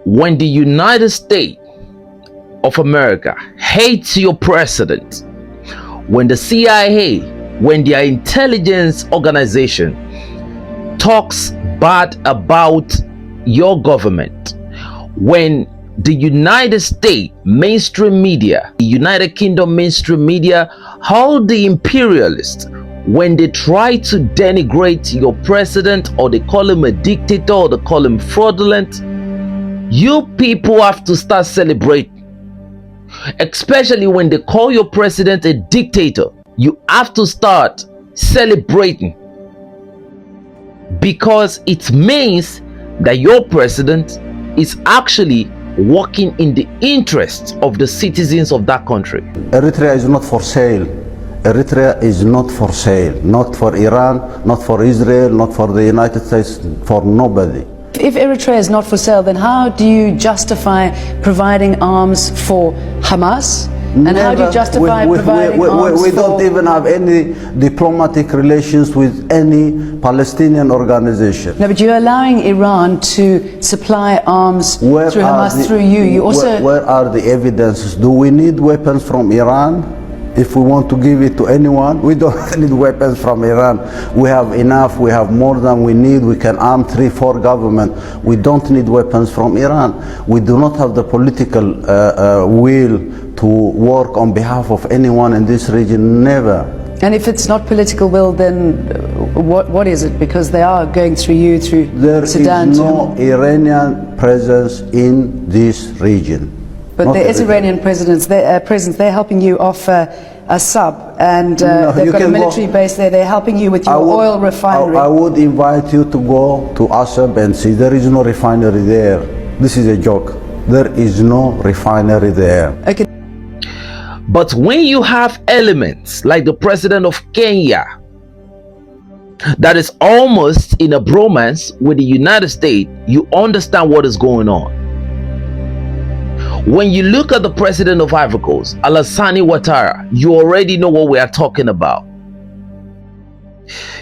when the United States of America hates your president, when the CIA, when their intelligence organization talks bad about your government, when the United States mainstream media, the United Kingdom mainstream media, all the imperialists, when they try to denigrate your president, or they call him a dictator, or they call him fraudulent, you people have to start celebrating. Especially when they call your president a dictator, you have to start celebrating, because it means that your president is actually working in the interests of the citizens of that country. Eritrea is not for sale. Eritrea is not for sale. Not for Iran, not for Israel, not for the United States, for nobody. If Eritrea is not for sale, then how do you justify providing arms for Hamas? And how do you justify providing arms we don't even have any diplomatic relations with any Palestinian organization. No, but you're allowing Iran to supply arms through Hamas, through you. You also... Where are the evidences? Do we need weapons from Iran? If we want to give it to anyone, we don't need weapons from Iran. We have enough, we have more than we need. We can arm 3-4 governments. We don't need weapons from Iran. We do not have the political will to work on behalf of anyone in this region, never. And if it's not political will, then what is it? Because they are going through you, through Sudan. There is no Iranian presence in this region. But there is Iranian presence. They're helping you off a sub, and they've got a military base there. They're helping you with your oil refinery. I would invite you to go to Assab and see. There is no refinery there. This is a joke. There is no refinery there. Okay. But when you have elements like the president of Kenya that is almost in a bromance with the United States, you understand what is going on. When you look at the president of Ivory Coast, Alassane Ouattara, you already know what we are talking about.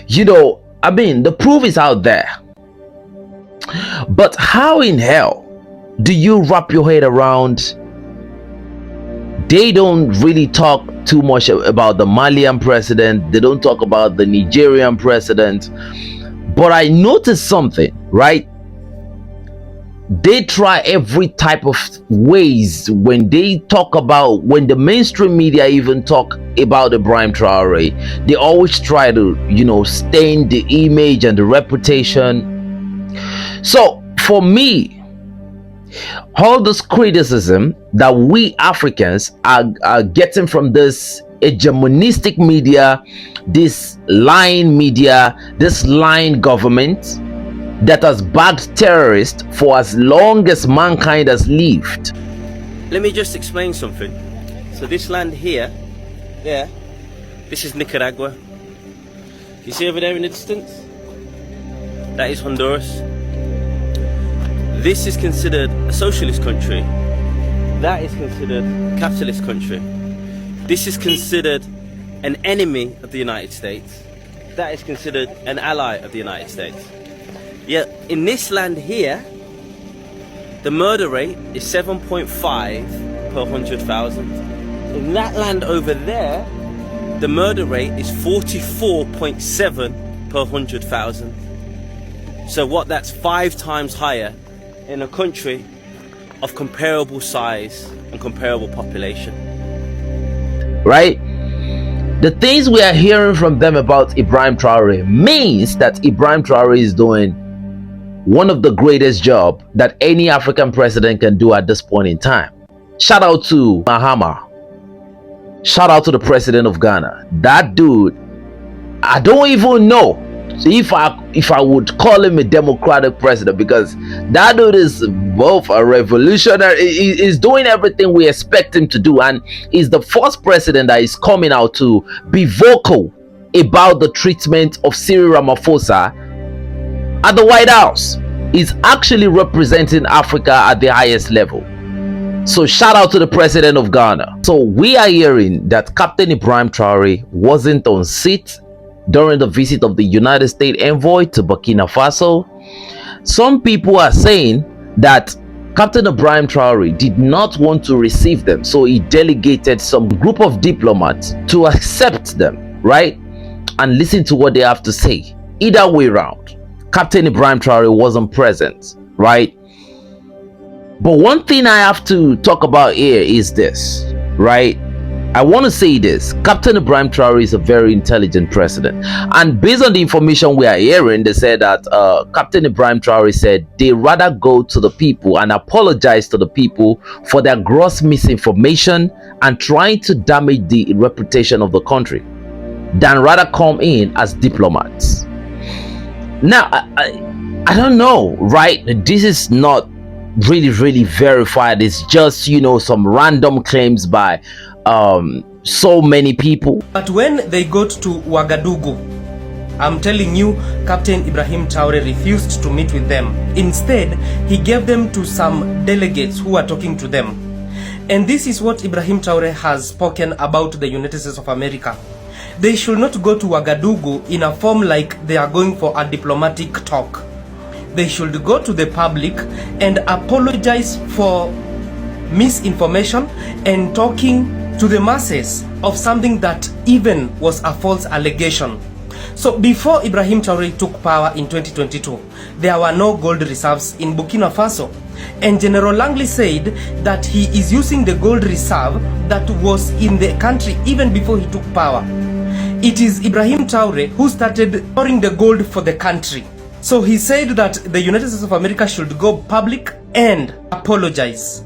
You know, I mean, the proof is out there. But how in hell do you wrap your head around? They don't really talk too much about the Malian president. They don't talk about the Nigerian president. But I noticed something, right? They try every type of ways when they talk about, when the mainstream media even talk about Ibrahim Traore, they always try to, you know, stain the image and the reputation. So for me, all this criticism that we Africans are getting from this hegemonistic media, this lying media, this lying government that has backed terrorists for as long as mankind has lived. Let me just explain something. So this land here, there, this is Nicaragua. You see over there in the distance? That is Honduras. This is considered a socialist country. That is considered a capitalist country. This is considered an enemy of the United States. That is considered an ally of the United States. Yet in this land here, the murder rate is 7.5 per 100,000. In that land over there, the murder rate is 44.7 per 100,000. So what, that's 5 times higher in a country of comparable size and comparable population. Right? The things we are hearing from them about Ibrahim Traore means that Ibrahim Traore is doing one of the greatest jobs that any African president can do at this point in time. Shout out to Mahama. Shout out to the president of Ghana. That dude, I don't even know if I would call him a democratic president, because that dude is both a revolutionary. He's doing everything we expect him to do, and he's the first president that is coming out to be vocal about the treatment of Cyril Ramaphosa at the White House. Is actually representing Africa at the highest level. So shout out to the president of Ghana. So we are hearing that Captain Ibrahim Traore wasn't on seat during the visit of the United States envoy to Burkina Faso. Some people are saying that Captain Ibrahim Traore did not want to receive them, so he delegated some group of diplomats to accept them, right, and listen to what they have to say. Either way round, Captain Ibrahim Traore wasn't present, right? But one thing I have to talk about here is this, right? I want to say this: Captain Ibrahim Traore is a very intelligent president, and based on the information we are hearing, they said that Captain Ibrahim Traore said they rather go to the people and apologize to the people for their gross misinformation and trying to damage the reputation of the country than rather come in as diplomats. Now, I don't know, right? This is not really verified. It's just, you know, some random claims by so many people. But when they got to Ouagadougou, I'm telling you, Captain Ibrahim Traore refused to meet with them. Instead, he gave them to some delegates who were talking to them. And this is what Ibrahim Traore has spoken about the United States of America. They should not go to Ouagadougou in a form like they are going for a diplomatic talk. They should go to the public and apologize for misinformation and talking to the masses of something that even was a false allegation. So before Ibrahim Traore took power in 2022, there were no gold reserves in Burkina Faso. And General Langley said that he is using the gold reserve that was in the country even before he took power. It is Ibrahim Traore who started pouring the gold for the country. So he said that the United States of America should go public and apologize.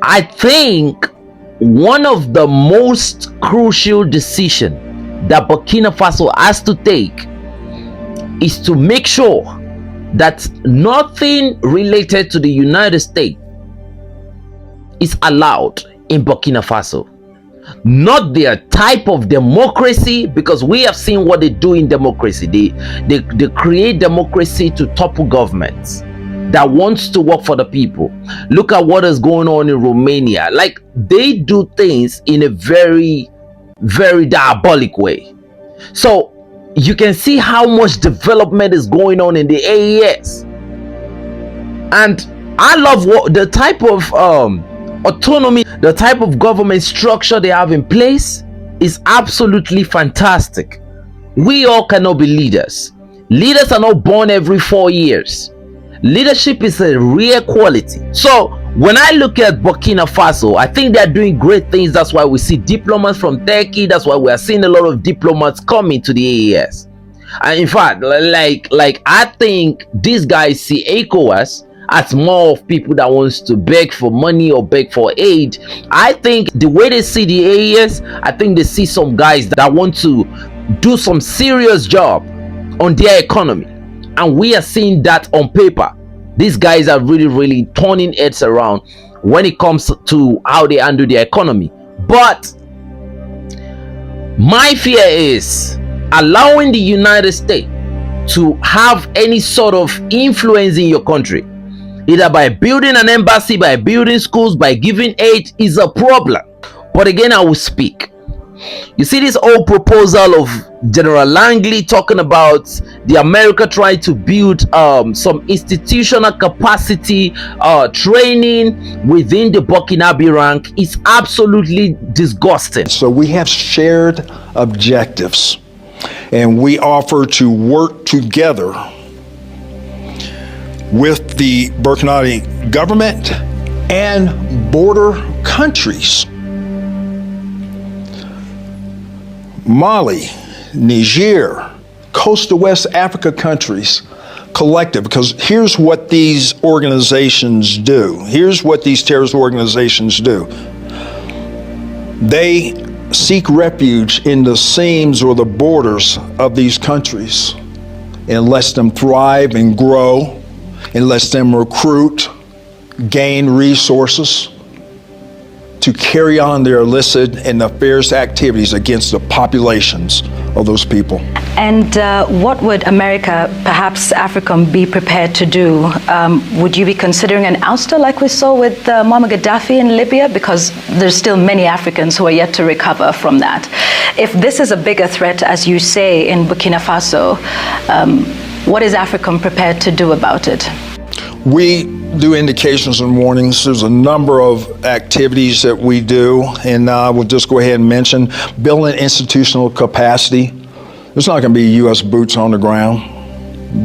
I think one of the most crucial decisions that Burkina Faso has to take is to make sure that nothing related to the United States is allowed in Burkina Faso. Not their type of democracy, because we have seen what they do in democracy. They create democracy to topple governments that wants to work for the people. Look at what is going on in Romania. Like, they do things in a very diabolic way. So you can see how much development is going on in the AES. And I love what the type of autonomy, the type of government structure they have in place is absolutely fantastic. We all cannot be leaders. Leaders are not born every 4 years. Leadership is a rare quality. So when I look at Burkina Faso, I think they're doing great things. That's why we see diplomats from Turkey. That's why we are seeing a lot of diplomats coming to the AES. And in fact, like I think these guys see ECOWAS as more of people that wants to beg for money or beg for aid. I think the way they see the AES, I think they see some guys that want to do some serious job on their economy. And we are seeing that on paper. These guys are really turning heads around when it comes to how they handle their economy. But my fear is allowing the United States to have any sort of influence in your country, either by building an embassy, by building schools, by giving aid, is a problem. But again, I will speak. You see this old proposal of General Langley talking about the America trying to build some institutional capacity training within the Burkinabe rank is absolutely disgusting. So we have shared objectives, and we offer to work together with the Burkinabe government and border countries. Mali, Niger, coastal West Africa countries, collective, because here's what these organizations do. Here's what these terrorist organizations do. They seek refuge in the seams or the borders of these countries and lets them thrive and grow, and lets them recruit, gain resources to carry on their illicit and nefarious activities against the populations of those people. And what would America, perhaps AFRICOM, be prepared to do? Would you be considering an ouster like we saw with Muammar Gaddafi in Libya? Because there's still many Africans who are yet to recover from that. If this is a bigger threat, as you say, in Burkina Faso, what is AFRICOM prepared to do about it? We do indications and warnings. There's a number of activities that we do, and we'll just go ahead and mention building institutional capacity. There's not going to be U.S. boots on the ground.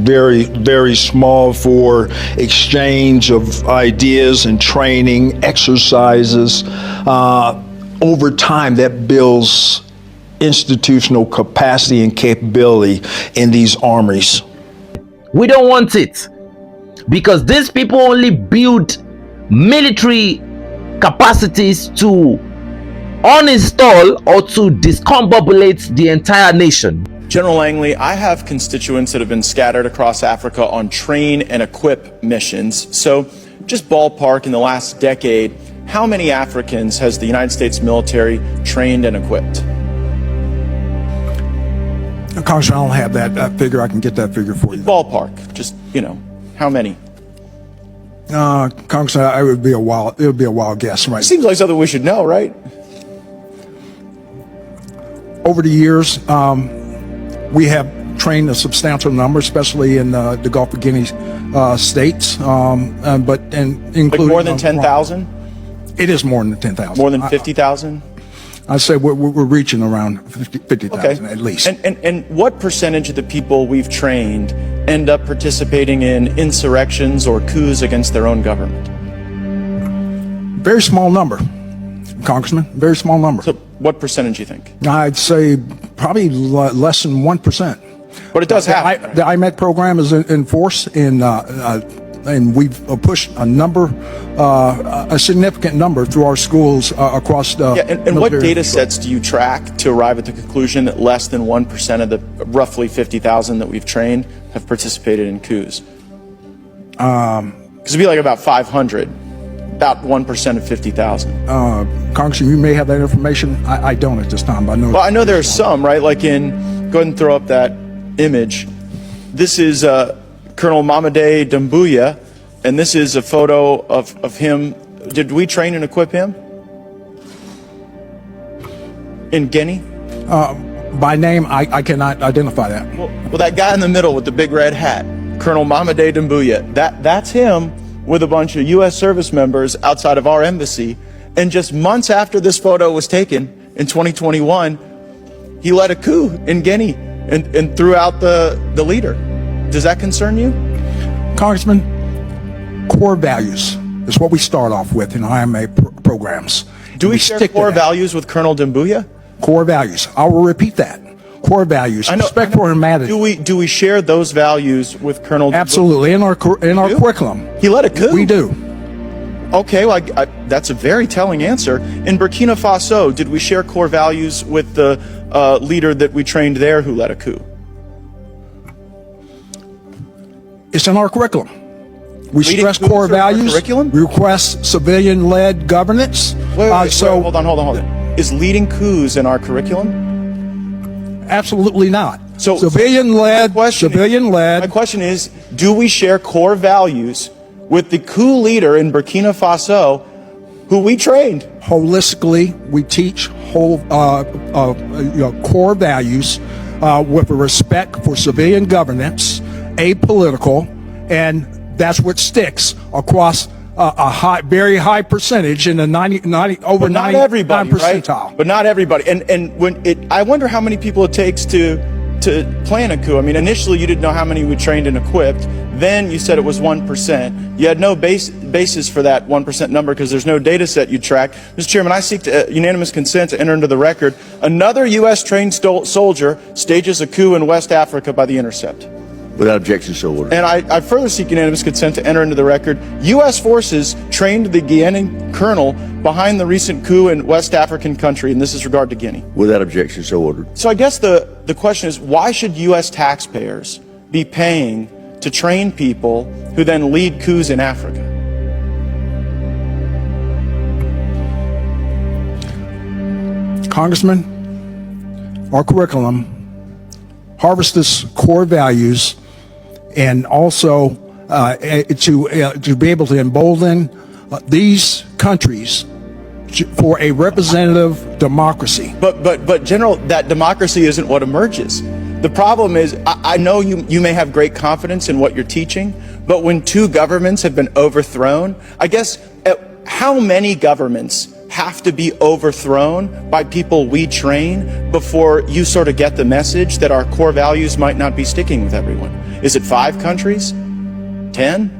Very, very small for exchange of ideas and training, exercises. Over time, that builds institutional capacity and capability in these armies. We don't want it, because these people only build military capacities to uninstall or to discombobulate the entire nation. General Langley, I have constituents that have been scattered across Africa on train and equip missions. So just ballpark, in the last decade, how many Africans has the United States military trained and equipped? Congressman, I don't have that figure. I can get that figure for you. Ballpark, just, how many? Congressman, it would be a wild guess, right? Seems like something we should know, right? Over the years, we have trained a substantial number, especially in the Gulf of Guinea states, including like more than 10,000? It is more than 10,000. More than 50,000? I'd say we're reaching around 50,000 at least. And what percentage of the people we've trained end up participating in insurrections or coups against their own government? Very small number, Congressman. Very small number. So what percentage do you think? I'd say probably less than 1%. But it does happen. The IMET program is in force, and we've pushed a significant number through our schools across the and what data sets do you track to arrive at the conclusion that less than 1% of the roughly 50,000 that we've trained have participated in coups? Because it'd be like about 500, about 1% of 50,000. Congressman, you may have that information. I don't at this time, but I know. Well, I know there are some, right? Like go ahead and throw up that image. This is Colonel Mamadi Doumbouya, and this is a photo of him. Did we train and equip him? In Guinea? By name, I cannot identify that. Well, that guy in the middle with the big red hat, Colonel Mamadi Doumbouya, that's him with a bunch of U.S. service members outside of our embassy. And just months after this photo was taken, in 2021, he led a coup in Guinea and threw out the leader. Does that concern you? Congressman, core values is what we start off with in IMA programs. Do we share core values with Colonel Doumbouya? Core values. I will repeat that. Core values. Respect for humanity. Do we share those values with Colonel Doumbouya? Absolutely. In our curriculum. He led a coup? We do. Okay, well, that's a very telling answer. In Burkina Faso, did we share core values with the leader that we trained there who led a coup? It's in our curriculum. We stress core values. We request civilian-led governance. Wait, hold on. Is leading coups in our curriculum? Absolutely not. So civilian-led. My question is, do we share core values with the coup leader in Burkina Faso, who we trained? Holistically, we teach core values with a respect for civilian governance, apolitical, and that's what sticks across a very high percentage in the 99 percentile. Right? But not everybody. And I wonder how many people it takes to plan a coup. I mean, initially you didn't know how many we trained and equipped. Then you said it was 1%. You had no basis for that 1% number because there's no data set you track. Mr. Chairman, I seek unanimous consent to enter into the record. Another U.S. trained soldier stages a coup in West Africa by The Intercept. Without objection, so ordered. And I further seek unanimous consent to enter into the record. U.S. forces trained the Guinean colonel behind the recent coup in West African country, and this is regard to Guinea. Without objection, so ordered. So I guess the question is, why should U.S. taxpayers be paying to train people who then lead coups in Africa? Congressman, our curriculum harvests core values and also to be able to embolden these countries for a representative democracy. But General, that democracy isn't what emerges. The problem is, I know you may have great confidence in what you're teaching, But when two governments have been overthrown, I guess, how many governments have to be overthrown by people we train before you sort of get the message that our core values might not be sticking with everyone? Is it 5 countries? 10?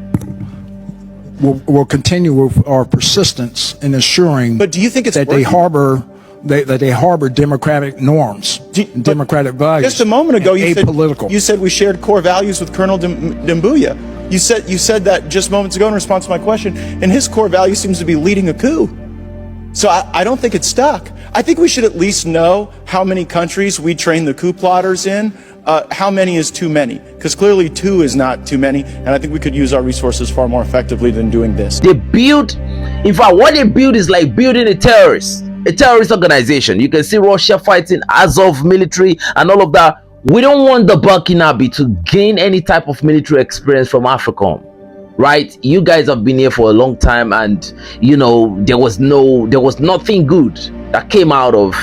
We'll continue with our persistence in assuring but do you think it's that they harbor democratic norms, democratic values. Just a moment ago, you said we shared core values with Colonel Doumbouya. You said that just moments ago in response to my question, and his core value seems to be leading a coup. So I don't think it's stuck. I think we should at least know how many countries we train the coup plotters in. How many is too many? Because clearly 2 is not too many, and I think we could use our resources far more effectively than doing this. They build, in fact, what they build is like building a terrorist organization. You can see Russia fighting Azov military and all of that. We don't want the Burkinabe to gain any type of military experience from AFRICOM, right? You guys have been here for a long time, and you know there was nothing good that came out of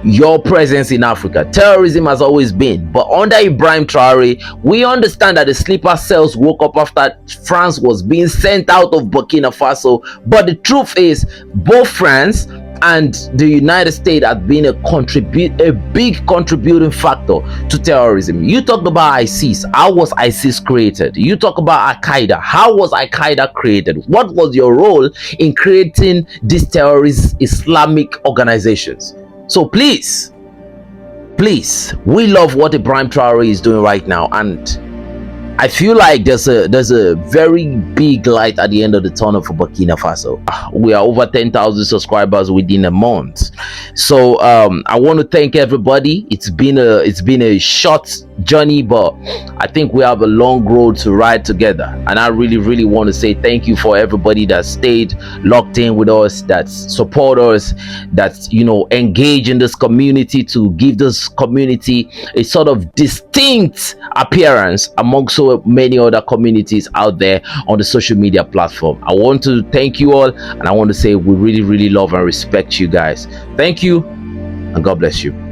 your presence in Africa. Terrorism has always been, but under Ibrahim Traore, we understand that the sleeper cells woke up after France was being sent out of Burkina Faso. But the truth is, both France and the United States have been a big contributing factor to terrorism. You talk about ISIS. How was ISIS created? You talk about Al-Qaeda. How was Al-Qaeda created? What was your role in creating these terrorist Islamic organizations? So please, we love what Ibrahim Traore is doing right now, and I feel like there's a very big light at the end of the tunnel for Burkina Faso. We are over 10,000 subscribers within a month. So I want to thank everybody. It's been a short journey, but I think we have a long road to ride together, and I really want to say thank you for everybody that stayed locked in with us, that support us, that engage in this community to give this community a sort of distinct appearance amongst so many other communities out there on the social media platform. I want to thank you all, and I want to say we really love and respect you guys. Thank you, and God bless you.